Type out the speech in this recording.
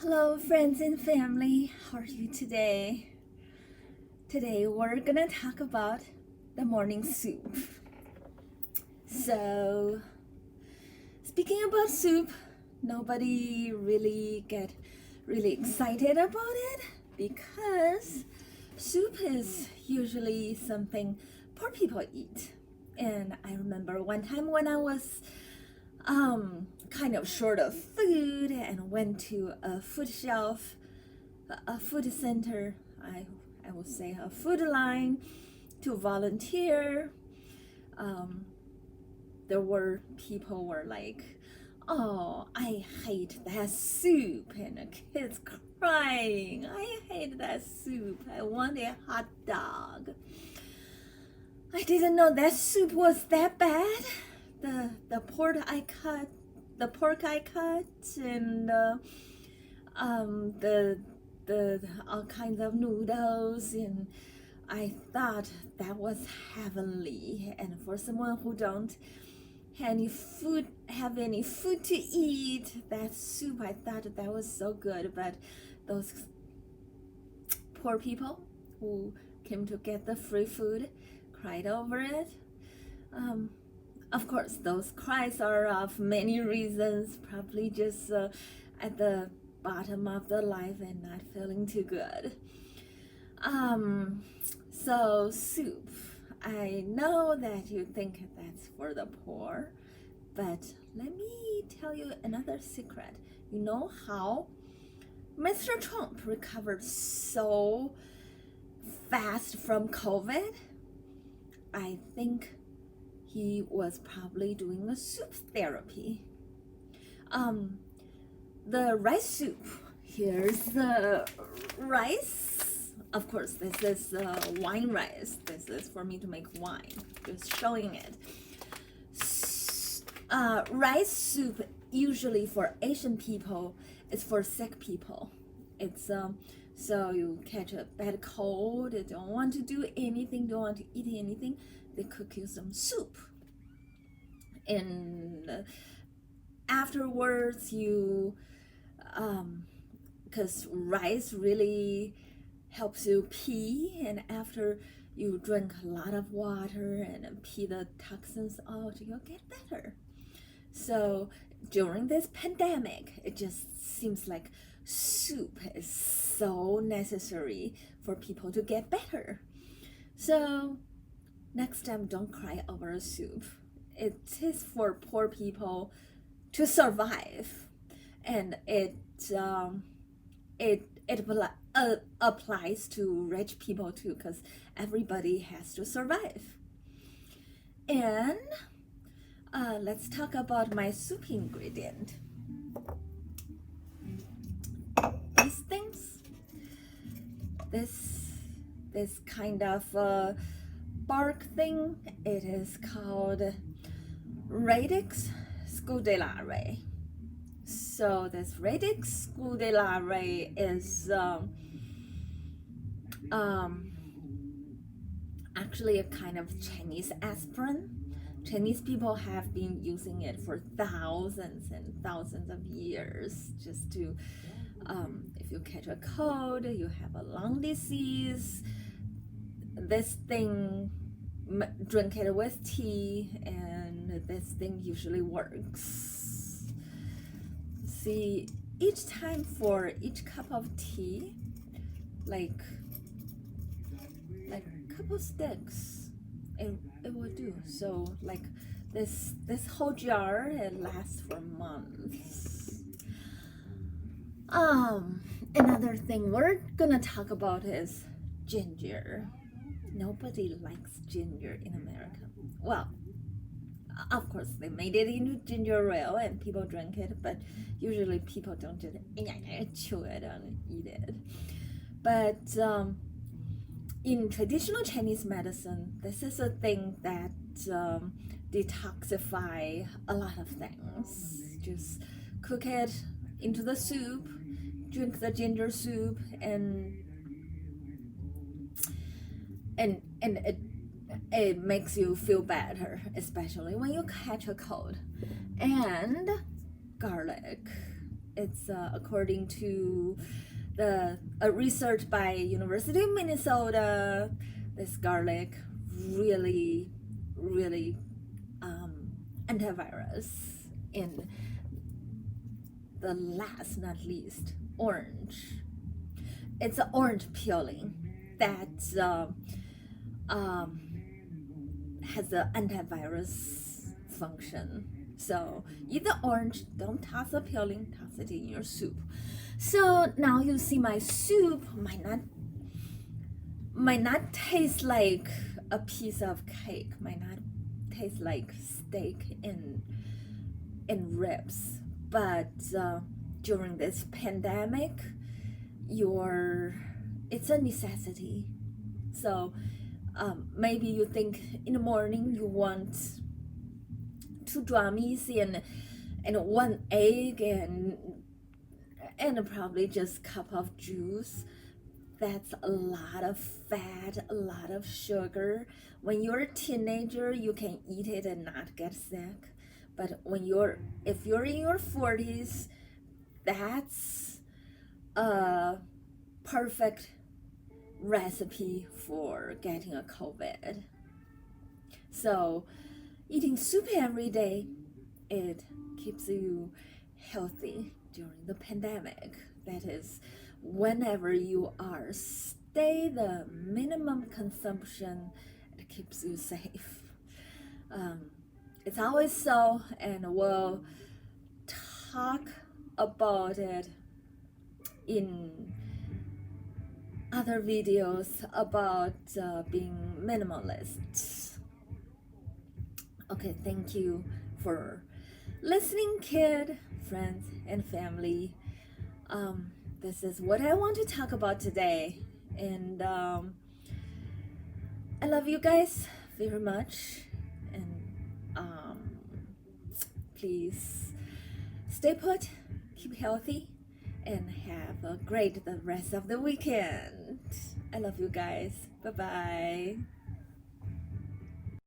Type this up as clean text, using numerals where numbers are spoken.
Hello, friends and family. How are you today? Today, we're gonna talk about the morning soup. So, speaking about soup, nobody really get really excited about it because soup is usually something poor people eat. And I remember one time when I was kind of short of food and went to a food shelf, a food center, I would say a food line to volunteer. Um, there were people were like, "Oh, I hate that soup," and the kids crying, "I hate that soup. I want a hot dog." I didn't know that soup was that bad. The pork I cut, and the all kinds of noodles, and I thought that was heavenly. And for someone who don't have any food to eat, that soup, I thought that was so good. But those poor people who came to get the free food cried over it. Of course, those cries are of many reasons, probably just at the bottom of the life and not feeling too good. So soup. I know that you think that's for the poor, but let me tell you another secret. You know how Mr. Trump recovered so fast from COVID? I think he was probably doing a soup therapy. The rice soup. Here's the rice. Of course, this is wine rice. This is for me to make wine. Just showing it. Rice soup usually for Asian people is for sick people. It's so you catch a bad cold, they don't want to do anything, don't want to eat anything, they cook you some soup. And afterwards you because rice really helps you pee, and after you drink a lot of water and pee the toxins out, you'll get better. So during this pandemic, it just seems like soup is so necessary for people to get better. So next time, don't cry over a soup. It is for poor people to survive, and it applies to rich people too, because everybody has to survive. And let's talk about my soup ingredient. These things, this kind of bark thing, it is called Radix scudellare. So this Radix scudellare is actually a kind of Chinese aspirin. Chinese people have been using it for thousands and thousands of years, just to if you catch a cold, you have a lung disease, this thing, drink it with tea, and this thing usually works. See, each time for each cup of tea, like a couple sticks, it will do. So like this whole jar, it lasts for months. Another thing we're gonna talk about is ginger. Nobody likes ginger in America. Well, of course, they made it into ginger ale and people drink it, but usually people don't just chew it and eat it. But in traditional Chinese medicine, this is a thing that detoxify a lot of things. Just cook it into the soup, drink the ginger soup, and it makes you feel better, especially when you catch a cold. And garlic It's according to the research by University of Minnesota. This garlic really antivirus. And the last not least, orange. It's an orange peeling that has the antivirus function. So eat the orange, don't toss the peeling, toss it in your soup. So now you see my soup might not taste like a piece of cake, might not taste like steak and ribs, but during this pandemic, it's a necessity. So maybe you think in the morning you want 2 drummies and 1 egg and probably just a cup of juice. That's a lot of fat, a lot of sugar. When you're a teenager, you can eat it and not get sick. But if you're in your 40s, that's a perfect recipe for getting a COVID. So eating soup every day, it keeps you healthy during the pandemic. That is, whenever you are, stay the minimum consumption. It keeps you safe. It's always so, and we'll talk about it in other videos about being minimalist. Okay, thank you for listening, kid, friends, and family. This is what I want to talk about today, and I love you guys very much, and please stay put, keep healthy, and have a great the rest of the weekend. I love you guys. Bye bye.